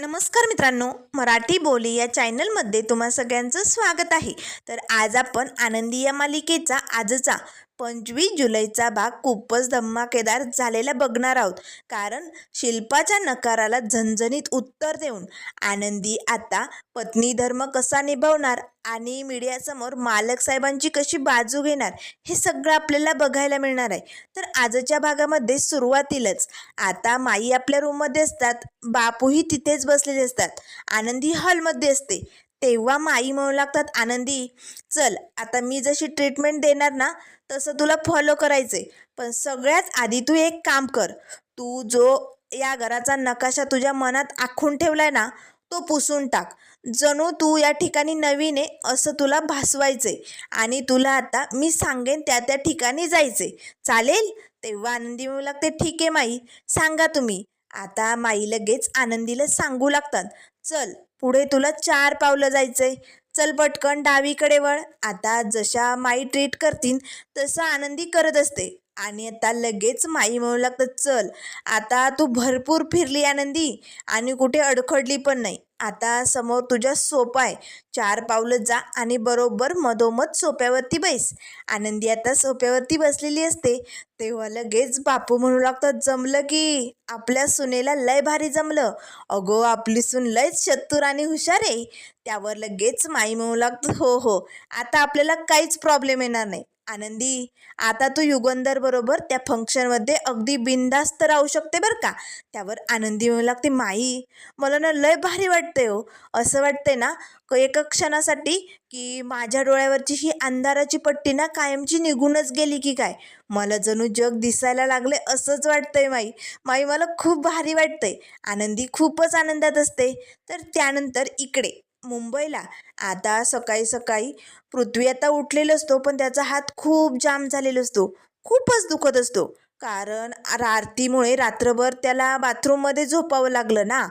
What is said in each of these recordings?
नमस्कार मित्रांनो, मराठी बोली या चॅनलमध्ये तुम्हा सगळ्यांचं स्वागत आहे. तर आज आपण आनंदी या मालिकेचा आजचा 25 जुलैचा भाग खूपच धमाकेदार झालेला बघणार आहोत. कारण शिल्पाच्या नकाराला झणझणीत उत्तर देऊन आनंदी आता पत्नी धर्म कसा निभावणार आणि मीडियासमोर मालक साहेबांची कशी बाजू घेणार हे सगळं आपल्याला बघायला मिळणार आहे. तर आजच्या भागामध्ये सुरुवातीलाच आता माई आपल्या रूममध्ये असतात, बापूही तिथेच बसलेले असतात, आनंदी हॉलमध्ये असते. तेव्हा माई म्हणू लागतात, आनंदी चल आता मी जशी ट्रीटमेंट देणार ना तसं तुला फॉलो करायचंय. पण सगळ्यात आधी तू एक काम कर, तू जो या घराचा नकाशा तुझ्या मनात आखून ठेवलाय ना तो पुसून टाक. जणू तू या ठिकाणी नवीन आहे असं तुला भासवायचंय आणि तुला आता मी सांगेन त्या त्या ठिकाणी जायचंय, चालेल? तेव्हा आनंदी म्हणू लागते, ठीक आहे माई, सांगा तुम्ही. आता माई लगेच आनंदीला सांगू लागतात, चल पुढे तुला 4 पावलं जायचंय, चल पटकन डावीकडे वळ. आता जशा माई ट्रीट करतील तसं आनंदी करत असते आणि आता लगेच माई म्हणू लागतात, चल आता तू भरपूर फिरली आनंदी आणि कुठे अडखडली पण नाही. आता समोर तुझ्या सोपा आहे, 4 पावलं जा आणि बरोबर मधोमध सोप्यावरती बैस. आनंदी आता सोप्यावरती बसलेली असते. तेव्हा लगेच बापू म्हणू लागतात, जमलं की आपल्या सुनेला लय भारी जमलं. अगो आपली सून लयच चतुर आणि हुशार आहे. त्यावर लगेच माई म्हणू लागतं, हो हो आता आपल्याला काहीच प्रॉब्लेम येणार नाही. आनंदी आता तू युगंधर बरोबर त्या फंक्शनमध्ये अगदी बिनधास्त राहू शकते बरं का. त्यावर आनंदी म्हणू लागते, माई मला ना लय भारी वाटतंय हो. असं वाटतंय ना एका क्षणासाठी की माझ्या डोळ्यावरची ही अंधाराची पट्टी ना कायमची निघूनच गेली की काय. मला जणू जग दिसायला लागले असंच वाटतंय माई. माई मला खूप भारी वाटतंय. आनंदी खूपच आनंदात असते. तर त्यानंतर इकडे मुंबईला आता सकाळी सकाळी पृथ्वी आता उठलेला असतो, पण त्याचा हात खूप जाम झालेला असतो, खूपच दुखत असतो. कारण आरतीमुळे रात्रभर त्याला बाथरूममध्ये झोपावं लागलं ना.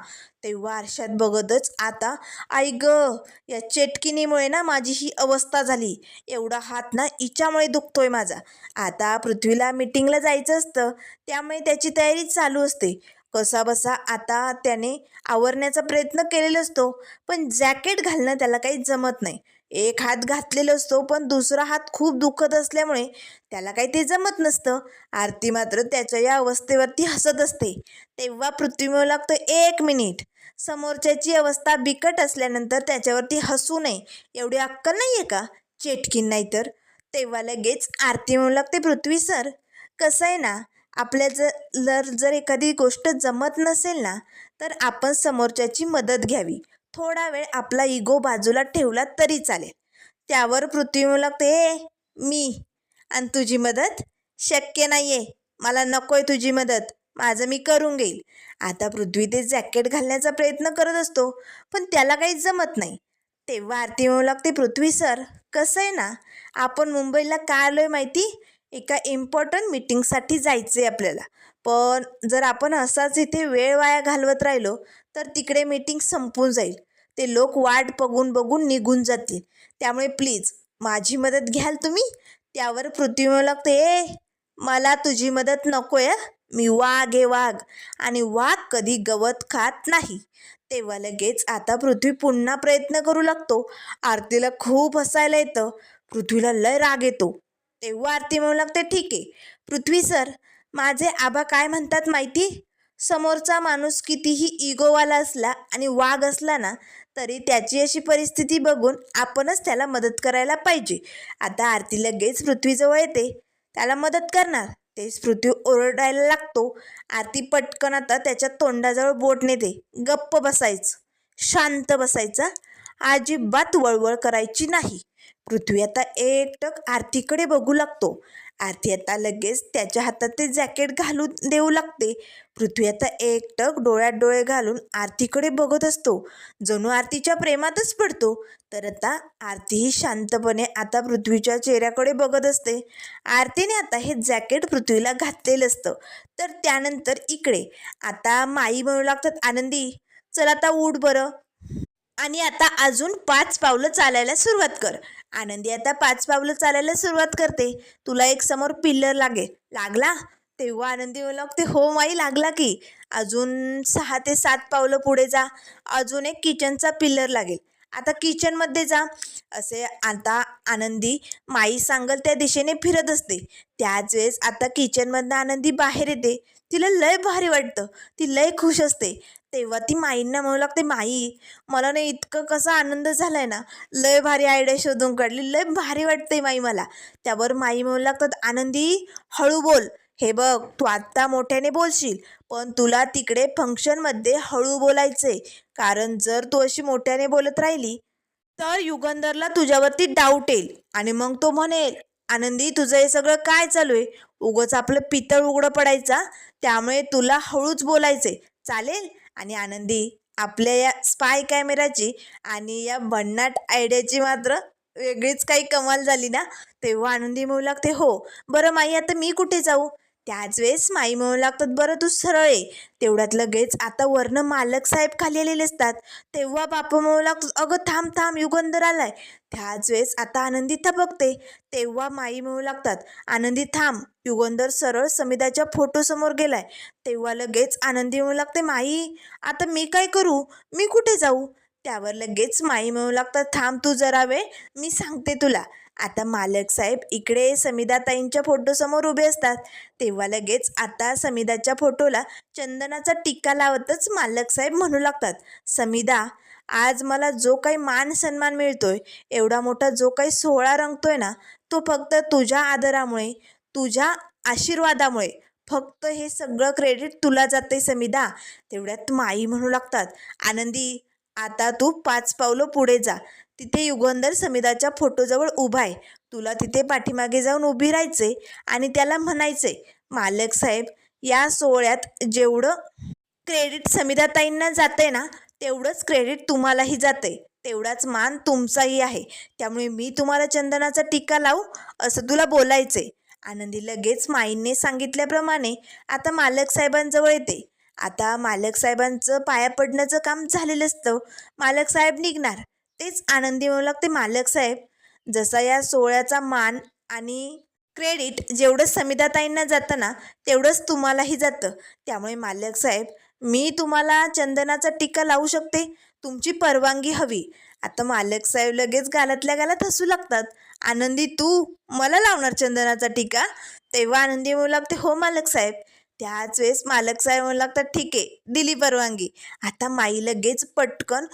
तेव्हा आरशात बघतच आता, आई ग, या चेटकिनीमुळे ना माझी ही अवस्था झाली. एवढा हात ना हिच्यामुळे दुखतोय माझा. आता पृथ्वीला मीटिंगला जायचं असतं, त्यामुळे त्याची तयारी चालू असते. कसा बसा आता त्याने आवरण्याचा प्रयत्न केलेला असतो, पण जॅकेट घालणं त्याला काही जमत नाही. एक हात घातलेला असतो, पण दुसरा हात खूप दुखत असल्यामुळे त्याला काही ते जमत नसतं. आरती मात्र त्याच्या या अवस्थेवरती हसत असते. तेव्हा पृथ्वी म्हणू लागतं, 1 मिनिट, समोरच्याची अवस्था बिकट असल्यानंतर त्याच्यावरती हसू नये एवढी अक्कल नाही आहे का, चेटकीन नाही तर. तेव्हा लगेच आरती म्हणू लागते, पृथ्वी सर कसं आहे ना, आपल्या जर एखादी गोष्ट जमत नसेल ना तर आपण समोरच्याची मदत घ्यावी. थोडा वेळ आपला इगो बाजूला ठेवला तरी चालेल. त्यावर पृथ्वी म्हणू लागते, मी आणि तुझी मदत शक्य नाही आहे, मला नको आहे तुझी मदत, माझं मी करून घेईल. आता पृथ्वी ते जॅकेट घालण्याचा प्रयत्न करत असतो, पण त्याला काही जमत नाही. तेव्हा आरती म्हणू लागते, पृथ्वी सर कसं आहे ना, आपण मुंबईला का आलो आहे माहिती, एका इम्पॉर्टंट मीटिंगसाठी जायचं आहे आपल्याला. पण जर आपण असाच इथे वेळ वाया घालवत राहिलो तर तिकडे मीटिंग संपून जाईल, ते लोक वाट बघून बघून निघून जातील. त्यामुळे प्लीज माझी मदत घ्याल तुम्ही. त्यावर पृथ्वी म्हणू लागते, मला तुझी मदत नको आहे, मी वाघ आहे वाघ, आणि वाघ कधी गवत खात नाही. तेव्हा लगेच आता पृथ्वी पुन्हा प्रयत्न करू लागतो. आरतीला खूप हसायला येतं, पृथ्वीला लय राग येतो. तेव्हा आरती म्हणू लागते, ठीक आहे पृथ्वी सर, माझे आबा काय म्हणतात माहिती, समोरचा माणूस कितीही इगोवाला असला आणि वाघ असला ना तरी त्याची अशी परिस्थिती बघून आपणच त्याला मदत करायला पाहिजे. आता आरती लगेच पृथ्वीजवळ येते, त्याला मदत करणार. तेच पृथ्वी ओरडायला लागतो. आरती पटकन आता त्याच्या तोंडाजवळ बोट नेते, गप्प बसायचं, शांत बसायचं, अजिबात वळवळ करायची नाही. पृथ्वी आता एकटक आरतीकडे बघू लागतो. आरती आता लगेच त्याच्या हातात ते जॅकेट घालून देऊ लागते. पृथ्वी आता एकटक डोळ्यात डोळे घालून आरतीकडे बघत असतो, जणू आरतीच्या प्रेमातच पडतो. तर आता आरतीही शांतपणे आता पृथ्वीच्या चेहऱ्याकडे बघत असते. आरतीने आता हे जॅकेट पृथ्वीला घातलेलं असतं. तर त्यानंतर इकडे आता माई म्हणू लागतात, आनंदी चल आता उठ बरं आणि आता अजून 5 पावलं चालायला सुरुवात कर. आनंदी आता 5 पावलं चालायला सुरुवात करते. तुला एक समोर पिल्लर लागला. तेव्हा आनंदी म्हणू लागते, हो माई लागला की. अजून 6 ते 7 पावलं पुढे जा, अजून एक किचनचा पिलर लागेल. आता किचनमध्ये जा. असे आता आनंदी माई सांगल त्या दिशेने फिरत असते. त्याच वेळेस आता किचनमधनं आनंदी बाहेर येते. तिला लय भारी वाटतं, ती लय खुश असते. तेव्हा ती माईंना म्हणू लागते, माई मला ना इतकं कसा आनंद झालाय ना, लय भारी आयडिया शोधून काढली, लय भारी वाटते माई मला. त्यावर माई म्हणू लागतात, आनंदी हळू बोल. हे बघ, तू आत्ता मोठ्याने बोलशील, पण तुला तिकडे फंक्शनमध्ये हळू बोलायचे. कारण जर तू अशी मोठ्याने बोलत राहिली तर युगंधरला तुझ्यावरती डाऊट येईल आणि मग तो म्हणेल, आनंदी तुझं हे सगळं काय चालू आहे, उगच आपलं पितळ उघडं पडायचा, त्यामुळे तुला हळूच बोलायचे, चालेल. आणि आनंदी आपल्या या स्पाय कॅमेराची आणि या भन्नाट आयडियाची मात्र वेगळीच काही कमाल झाली ना. तेव्हा आनंदी म्हणू लागते, हो बरं माई, आता मी कुठे जाऊ. त्याच वेळेस माई म्हणू लागतात, बरं तू सरळ ये. तेवढ्यात लगेच आता वरनं मालक साहेब खाली आलेले असतात. तेव्हा बापू म्हणू लागतो, अगं थांब थांब, युगंधर आलाय. त्याच वेळेस आता आनंदी थबकते. तेव्हा माई म्हणू लागतात, आनंदी थांब, युगंधर सरळ समिधाच्या फोटोसमोर गेलाय. तेव्हा लगेच आनंदी म्हणू लागते, माई आता मी काय करू, मी कुठे जाऊ. त्यावर लगेच माई म्हणू लागतात, थांब तू जरा वेळ, मी सांगते तुला. आता मालक साहेब इकडे समिधाताईंच्या फोटोसमोर उभे असतात. तेव्हा लगेच आता समिधाच्या फोटोला चंदनाचा टिक्का लावतच मालक साहेब म्हणू लागतात, समिधा आज मला जो काही मान सन्मान मिळतोय, एवढा मोठा जो काही सोहळा रंगतोय ना, तो फक्त तुझ्या आदरामुळे, तुझ्या आशीर्वादामुळे, फक्त हे सगळं क्रेडिट तुला जाते समिधा. तेवढ्यात माई म्हणू लागतात, आनंदी आता तू 5 पावलं पुढे जा. तिथे युगंधर समिधाच्या फोटोजवळ उभा आहे. तुला तिथे पाठीमागे जाऊन उभी राहायचे आणि त्याला म्हणायचे, मालक साहेब या सोहळ्यात जेवढं क्रेडिट समिधाताईंना जाते ना, तेवढंच क्रेडिट तुम्हालाही जाते, तेवढाच मान तुमचाही आहे. त्यामुळे मी तुम्हाला चंदनाचा टिक्का लावू असं तुला बोलायचे. आनंदी लगेच माईंने सांगितल्याप्रमाणे आता मालक साहेबांजवळ येते. आता मालक साहेबांचं पाया पडण्याचं काम झालेलं असतं. मालक साहेब निघणार. तेच आनंदी म्हणू लागते, मालक साहेब जसा या सोहळ्याचा मान आणि क्रेडिट जेवढं समिधाताईंना जातं ना, तेवढंच तुम्हालाही जातं. त्यामुळे मालक साहेब मी तुम्हाला चंदनाचा टिक्का लावू शकते, तुमची परवानगी हवी. आता मालक साहेब लगेच गालातल्या गालात हसू लागतात. आनंदी तू मला लावणार चंदनाचा टिक्का. तेव्हा आनंदी म्हणू लागते, हो मालक साहेब. त्याच वेळेस मालक साहेब म्हणू लागतात, ठीक आहे, दिली परवानगी. आता माई लगेच पटकन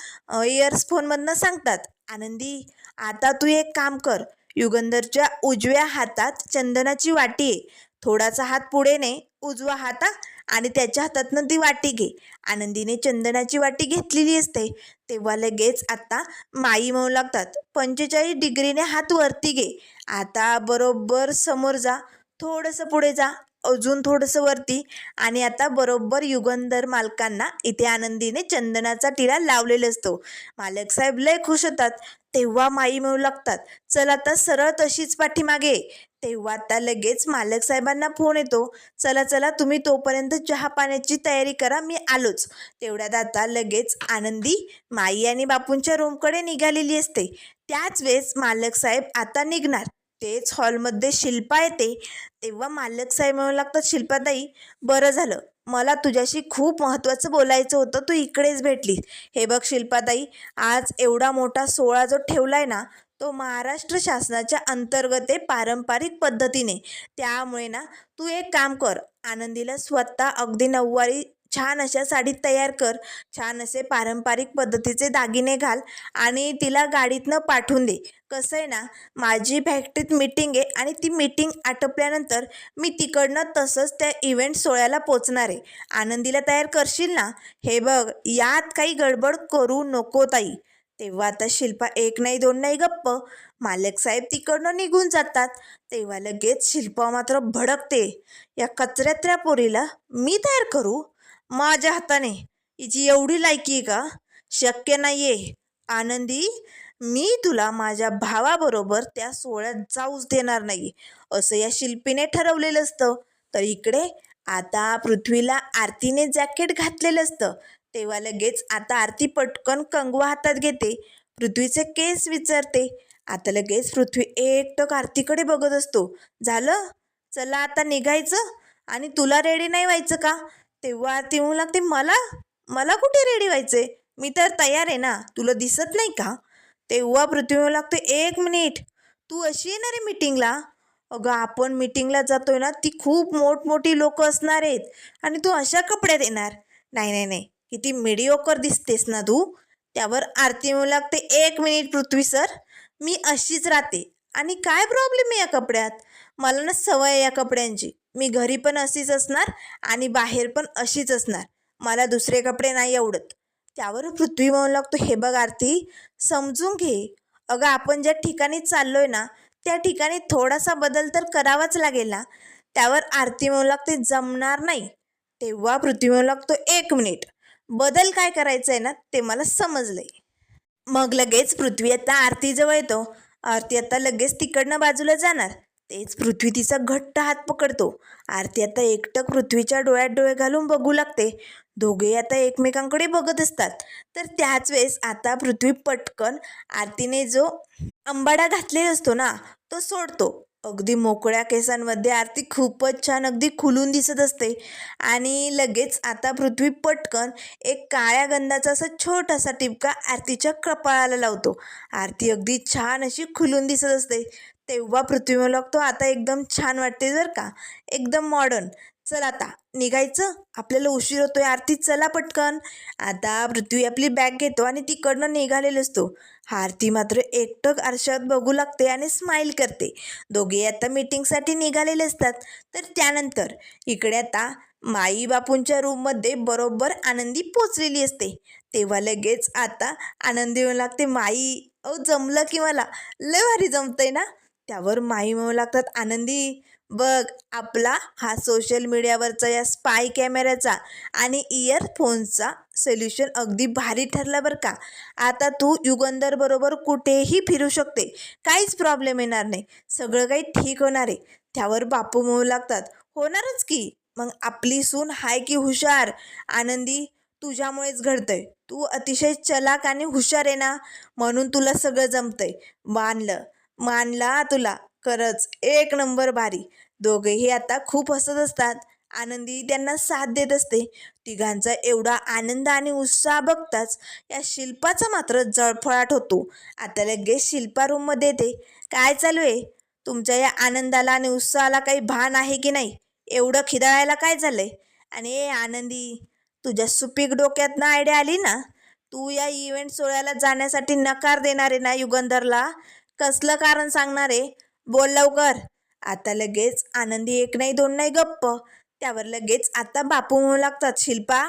इयरफोनमधनं सांगतात, आनंदी आता तू एक काम कर, युगंधरच्या उजव्या हातात चंदनाची वाटी आहे, थोडासा हात पुढे ने, उजवा हाता आणि त्याच्या हातातनं ती वाटी घे. आनंदीने चंदनाची वाटी घेतलेली असते. तेव्हा लगेच आता माई म्हणू लागतात, 45 डिग्रीने हात वरती घे. आता बरोबर समोर जा, थोडंसं पुढे जा, अजून थोडंसं वरती, आणि आता बरोबर युगंधर मालकांना इथे आनंदीने चंदनाचा टिळा लावलेला असतो. मालक साहेब लय खुश होतात. तेव्हा माई म्हणू लागतात, चल आता सरळ तशीच पाठीमागे. तेव्हा आता लगेच मालक साहेबांना फोन येतो, चला चला तुम्ही तोपर्यंत चहा पाण्याची तयारी करा, मी आलोच. तेवढ्यात आता लगेच आनंदी माई आणि बापूंच्या रूमकडे निघालेली असते. त्याच वेळेस मालक साहेब आता निघणार. तेच हॉलमध्ये शिल्पा येते. तेव्हा मालक साहेब म्हणू लागतात, शिल्पाताई बरं झालं, मला तुझ्याशी खूप महत्त्वाचं बोलायचं होतं, तू इकडेच भेटलीस. हे बघ शिल्पाताई, आज एवढा मोठा सोहळा जो ठेवलाय ना, तो महाराष्ट्र शासनाच्या अंतर्गत आहे, पारंपरिक पद्धतीने. त्यामुळे ना तू एक काम कर, आनंदीला स्वतः अगदी नऊवारी छान अशा साडीत तयार कर, छान असे पारंपरिक पद्धतीचे दागिने घाल आणि तिला गाडीतनं पाठवून दे. कसं आहे ना, माझी फॅक्टरीत मीटिंग आहे आणि ती मीटिंग आटोपल्यानंतर मी तिकडनं तसंच त्या इव्हेंट सोहळ्याला पोचणार आहे. आनंदीला तयार करशील ना. हे बघ, यात काही गडबड करू नको ताई. तेव्हा आता शिल्पा एक नाही दोन नाही गप्प. मालक साहेब तिकडनं निघून जातात. तेव्हा लगेच शिल्पा मात्र भडकते, या कचऱ्यातल्या पोरीला मी तयार करू माझ्या हाताने, हिची एवढी लायकी आहे का, शक्य नाही आहे. आनंदी मी तुला माझ्या भावाबरोबर त्या सोहळ्यात जाऊच देणार नाही, असं या शिल्पीने ठरवलेलं असतं. तर इकडे आता पृथ्वीला आरतीने जॅकेट घातलेलं असतं. तेव्हा लगेच आता आरती पटकन कंगवा हातात घेते, पृथ्वीचे केस विचारते. आता लगेच पृथ्वी एकटक आरतीकडे बघत असतो. झालं, चला आता निघायचं आणि तुला रेडी नाही व्हायचं का, तेव्हा आरती म्हणू लागते, मला मला कुठे रेडी व्हायचे, मी तर तयार आहे ना, तुला दिसत नाही का? तेव्हा पृथ्वी म्हणू लागते, 1 मिनिट, तू अशी येणार आहे मीटिंगला? अगं आपण मीटिंगला जातोय ना, ती खूप मोठमोठी लोक असणार आहेत आणि तू अशा कपड्यात येणार? नाही नाही नाही, किती मिडिओकर दिसतेस ना तू. त्यावर आरती म्हणू लागते, 1 मिनिट पृथ्वी सर, मी अशीच राहते आणि काय प्रॉब्लेम आहे या कपड्यात? मला ना सवय आहे या कपड्यांची, मी घरी पण अशीच असणार आणि बाहेर पण अशीच असणार, मला दुसरे कपडे नाही आवडत. त्यावर पृथ्वी म्हणू लागतो, हे बघ आरती, समजून घे. अगं आपण ज्या ठिकाणी चाललोय ना, त्या ठिकाणी थोडासा बदल तर करावाच लागेल ना. त्यावर आरती म्हणू लागते, जमणार नाही. तेव्हा पृथ्वी म्हणू लागतो, 1 मिनिट, बदल काय करायचं आहे ना ते मला समजलंय. मग लगेच पृथ्वी आता आरतीजवळ येतो. आरती आता लगेच तिकडनं बाजूला जाणार. तेच पृथ्वी तिचा घट्ट हात पकडतो. आरती आता एकटक पृथ्वीच्या डोळ्यात डोळे घालून बघू लागते. दोघे आता एकमेकांकडे बघत असतात. तर त्याच वेळेस आता पृथ्वी पटकन आरतीने जो अंबाडा घातलेला असतो ना, तो सोडतो. अगदी मोकळ्या केसांमध्ये आरती खूपच छान, अगदी खुलून दिसत असते. आणि लगेच आता पृथ्वी पटकन एक काळ्या गंधाचा असा छोटासा टिपका आरतीच्या कपाळाला लावतो. आरती अगदी छान अशी खुलून दिसत असते. तेव्हा पृथ्वी म्हणू लागतो, आता एकदम छान वाटते जर का, एकदम मॉडर्न. चल आता निघायचं, आपल्याला उशीर होतोय. आरती चला पटकन. आता पृथ्वी आपली बॅग घेतो आणि तिकडनं निघालेलो असतो. आरती मात्र एकटक आरशात बघू लागते आणि स्माईल करते. दोघे आता मीटिंगसाठी निघालेले असतात. तर त्यानंतर इकडे आता माई बापूंच्या रूममध्ये बरोबर आनंदी पोचलेली असते. तेव्हा लगेच आता आनंदी म्हणू लागते, माई अहो जमलं की मला, लय भारी जमतंय ना. त्यावर माई म्हणू लागतात, आनंदी बघ, आपला हा सोशल मीडियावरचा या स्पाय कॅमेऱ्याचा आणि इयरफोन्सचा सोल्युशन अगदी भारी ठरला बरं का. आता तू युगंधर बरोबर कुठेही फिरू शकते, काहीच प्रॉब्लेम येणार नाही, सगळं काही ठीक होणार आहे. त्यावर बापू म्हणू लागतात, होणारच की, मग आपली सून हाय की हुशार. आनंदी तुझ्यामुळेच घडतंय, तू अतिशय चलाक आणि हुशार आहे ना, म्हणून तुला सगळं जमतंय. मानलं, मानला तुला, खरंच 1 नंबर भारी. दोघेही आता खूप हसत असतात. आनंदी त्यांना साथ देत असते. तिघांचा एवढा आनंद आणि उत्साह बघताच या शिल्पाचा मात्र जळफळाट होतो. आता लगेच शिल्पा रूममध्ये येते. काय चालू आहे तुमच्या या आनंदाला आणि उत्साहाला, काही भान आहे की नाही? एवढं खिदळायला काय झालंय? आणि आनंदी, तुझ्या सुपीक डोक्यात ना आयडिया आली ना, तू या इव्हेंट सोहळ्याला जाण्यासाठी नकार देणार आहे ना युगंधरला? कसलं कारण सांगणार आहे? बोल लवकर. आता लगेच आनंदी एक नाही दोन नाही गप्प. त्यावर लगेच आता बापू म्हणू लागतात, शिल्पा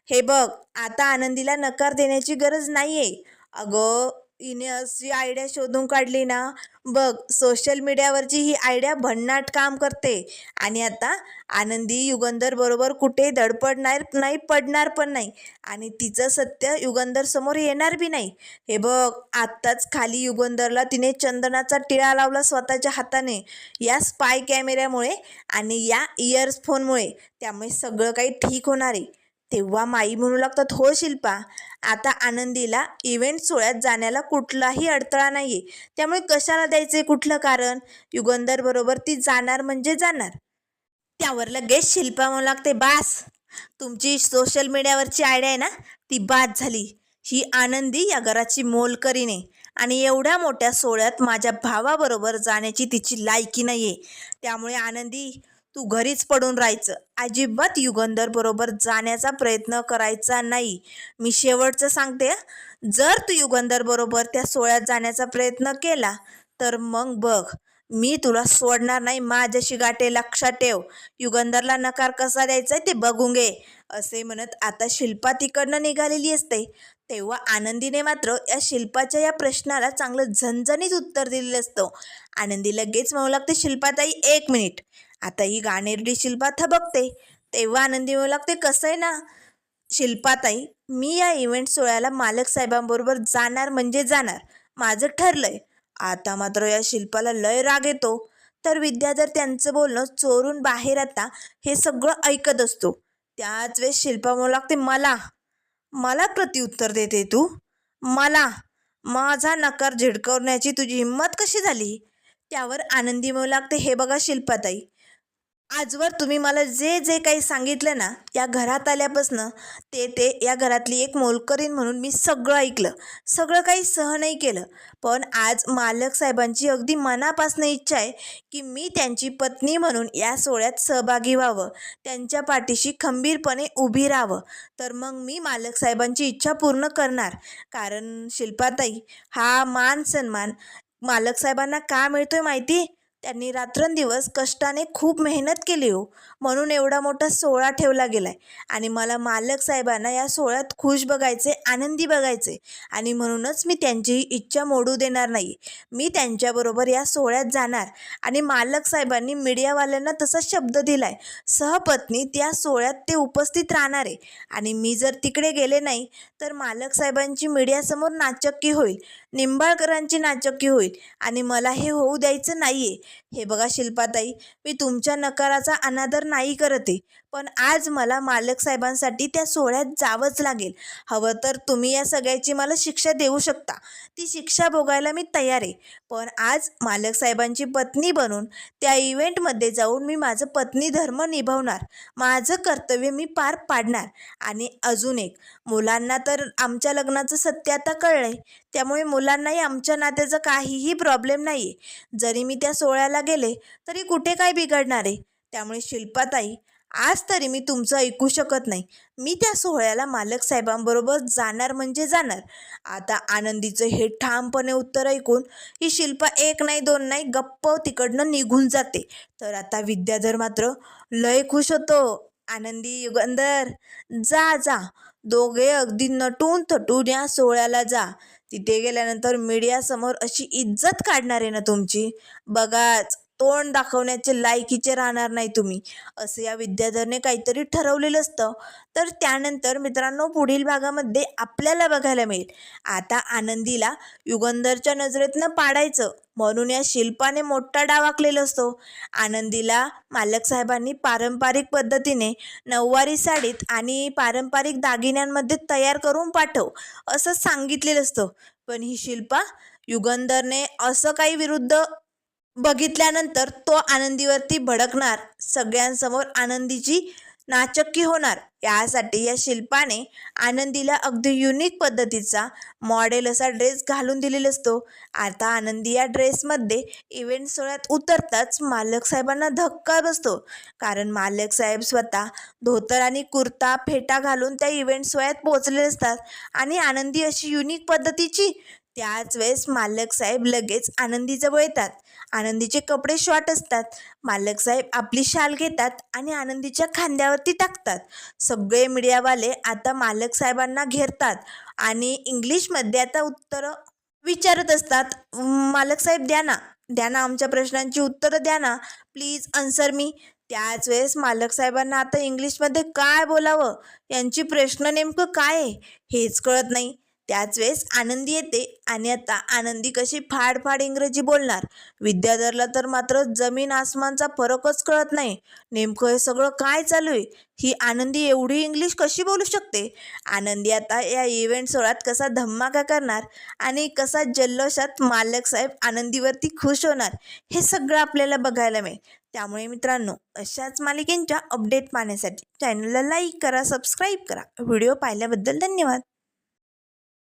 हे बघ, आता आनंदीला नकार देण्याची गरज नाही आहे. अगं हिने अशी आयडिया शोधून काढली ना, बघ सोशल मीडियावरची ही आयडिया भन्नाट काम करते. आणि आता आनंदी युगंधर बरोबर कुठे धडपडणार नाही, पडणार पण नाही, आणि तिचं सत्य युगंधर समोर येणार बी नाही. हे बघ, आत्ताच खाली युगंधरला तिने चंदनाचा टिळा लावला स्वतःच्या हाताने, या स्पाय कॅमेऱ्यामुळे आणि या इयरफोनमुळे. त्यामुळे सगळं काही ठीक होणार आहे. तेव्हा माई म्हणू लागतात, हो शिल्पा, आता आनंदीला इव्हेंट सोहळ्यात जाण्याला कुठलाही अडथळा नाही आहे, त्यामुळे कशाला द्यायचे कुठलं कारण. युगंधर बरोबर ती जाणार म्हणजे जाणार. त्यावर लगेच शिल्पा म्हणू लागते, बास, तुमची सोशल मीडियावरची आयडिया आहे ना, ती बाद झाली. ही आनंदी या घराची मोलकरीण आहे आणि एवढ्या मोठ्या सोहळ्यात माझ्या भावाबरोबर जाण्याची तिची लायकी नाही आहे. त्यामुळे आनंदी, तू घरीच पडून राहायचं, अजिबात युगंधर बरोबर जाण्याचा प्रयत्न करायचा नाही. मी शेवटचं सांगते, जर तू युगंधर बरोबर त्या सोहळ्यात जाण्याचा प्रयत्न केला तर मग बघ, मी तुला सोडणार नाही, माझ्याशी गाठे, लक्षात ठेव. युगंधरला नकार कसा द्यायचा ते बघून घे. असे म्हणत आता शिल्पा तिकडनं निघालेली असते. तेव्हा आनंदीने मात्र या शिल्पाच्या या प्रश्नाला चांगलं झणझणीत उत्तर दिलेलं असतं. आनंदी लगेच म्हणू लागते, शिल्पाताई 1 मिनिट. आता ही घाणेरडी शिल्पा थबकते. तेव्हा आनंदी म्हणू लागते, कसं आहे ना शिल्पाताई, मी या इव्हेंट सोहळ्याला मालक साहेबांबरोबर जाणार म्हणजे जाणार, माझं ठरलंय. आता मात्र या शिल्पाला लय राग येतो. तर विद्याधर त्यांचं बोलणं चोरून बाहेर आता हे सगळं ऐकत असतो. त्याच वेळेस शिल्पा म्हणू लागते, मला मला प्रत्युत्तर देते तू? मला माझा नकार झिडकवण्याची तुझी हिंमत कशी झाली? त्यावर आनंदी म्हणू लागते, हे बघा शिल्पाताई, आजवर तुम्ही मला जे जे काही सांगितलं ना, या घरात आल्यापासनं ते या घरातली एक मोलकरीण म्हणून मी सगळं ऐकलं, सगळं काही सहनही केलं. पण आज मालक साहेबांची अगदी मनापासून इच्छा आहे की मी त्यांची पत्नी म्हणून या सोहळ्यात सहभागी व्हावं, त्यांच्या पाठीशी खंबीरपणे उभी राहावं. तर मग मी मालक साहेबांची इच्छा पूर्ण करणार. कारण शिल्पाताई, हा मान सन्मान मालक साहेबांना का मिळतोय माहिती? त्यांनी रात्रंदिवस कष्टाने खूप मेहनत केली हो, म्हणून एवढा मोठा सोहळा ठेवला गेलाय. आणि मला मालक साहेबांना या सोहळ्यात खुश बघायचे, आनंदी बघायचे. आणि म्हणूनच मी त्यांची इच्छा मोडू देणार नाही. मी त्यांच्याबरोबर या सोहळ्यात जाणार. आणि मालक साहेबांनी मीडियावाल्यांना तसा शब्द दिलाय, सहपत्नी त्या सोहळ्यात ते उपस्थित राहणार आहे. आणि मी जर तिकडे गेले नाही तर मालक साहेबांची मीडियासमोर नाचक्की होईल, निंबाळकरांची नाचक्की होईल. आणि मला हे होऊ द्यायचं नाहीये. हे बघा शिल्पाताई, मी तुमच्या नकाराचा अनादर नाही करत आहे, पण आज मला मालक साहेबांसाठी त्या सोहळ्यात जावंच लागेल. हवं तर तुम्ही या सगळ्याची मला शिक्षा देऊ शकता, ती शिक्षा भोगायला मी तयार आहे. पण आज मालक साहेबांची पत्नी बनून त्या इव्हेंटमध्ये जाऊन मी माझं पत्नी धर्म निभावणार, माझं कर्तव्य मी पार पाडणार. आणि अजून एक, मुलांना तर आमच्या लग्नाचं सत्य आता कळलंय, त्यामुळे मुलांनाही आमच्या नात्याचा काहीही प्रॉब्लेम नाही आहे. जरी मी त्या सोहळ्याला गेले तरी कुठे काय बिघडणार आहे? त्यामुळे शिल्पाताई, आज तरी मी तुमचं ऐकू शकत नाही. मी त्या सोहळ्याला मालक साहेबांबरोबर जाणार म्हणजे जाणार. आता आनंदीचं हे ठामपणे उत्तर ऐकून ही शिल्पा एक नाही दोन नाही गप्प तिकडनं निघून जाते. तर आता विद्याधर मात्र लय खुश होतो. आनंदी, युगंधर, जा जा, दोघे अगदी नटून थटून या सोहळ्याला जा. तिथे गेल्यानंतर मीडियासमोर अशी इज्जत काढणार आहे ना तुमची, बघाच. तोंड दाखवण्याचे लायकीचे राहणार नाही तुम्ही, असं या विद्याधरने काहीतरी ठरवलेलं असतं. तर त्यानंतर मित्रांनो, पुढील भागामध्ये आपल्याला बघायला मिळेल आता आनंदीला युगंधरच्या नजरेतनं पाडायचं म्हणून या शिल्पाने मोठा डाव आखलेला असतो. आनंदीला मालक साहेबांनी पारंपरिक पद्धतीने नऊवारी साडीत आणि पारंपरिक दागिन्यांमध्ये तयार करून पाठव असं सांगितलेलं असतं. पण ही शिल्पा, युगंधरने असं काही विरुद्ध बघितल्यानंतर तो आनंदीवरती भडकणार, सगळ्यांसमोर आनंदीची नाचक्की होणार. यासाठी या शिल्पाने आनंदीला अगदी युनिक पद्धतीचा मॉडेल असा ड्रेस घालून दिलेला असतो. आता आनंदी या ड्रेसमध्ये इव्हेंट सोहळ्यात उतरताच मालक साहेबांना धक्का बसतो. कारण मालक साहेब स्वतः धोतर आणि कुर्ता फेटा घालून त्या इव्हेंट सोहळ्यात पोहोचलेले असतात आणि आनंदी अशी युनिक पद्धतीची. त्याच वेळेस मालक साहेब लगेच आनंदीजवळ येतात. आनंदीचे कपडे शॉर्ट असतात. मालक साहेब आपली शाल घेतात आणि आनंदीच्या खांद्यावरती टाकतात. सगळे मीडियावाले आता मालक साहेबांना घेरतात आणि इंग्लिशमध्ये आता उत्तरं विचारत असतात. मालक साहेब, द्या ना आमच्या प्रश्नांची उत्तरं, द्या ना, प्लीज आन्सर मी. त्याच वेळेस मालक साहेबांना आता इंग्लिशमध्ये काय बोलावं, यांची प्रश्न नेमकं काय आहे हेच कळत नाही. त्याच वेळेस आनंदी येते आणि आता आनंदी कशी फाड इंग्रजी बोलणार. विद्याधरला तर मात्र जमीन आसमानचा फरकच कळत नाही. नेमकं हे सगळं काय चालू आहे? ही आनंदी एवढी इंग्लिश कशी बोलू शकते? आनंदी आता या इव्हेंट सोहळ्यात कसा धमाका करणार आणि कसा जल्लोषात मालक साहेब आनंदीवरती खुश होणार, हे सगळं आपल्याला बघायला मिळेल. त्यामुळे मित्रांनो, अशाच मालिकेंच्या अपडेट पाहण्यासाठी चॅनलला लाईक करा, सबस्क्राईब करा. व्हिडिओ पाहिल्याबद्दल धन्यवाद.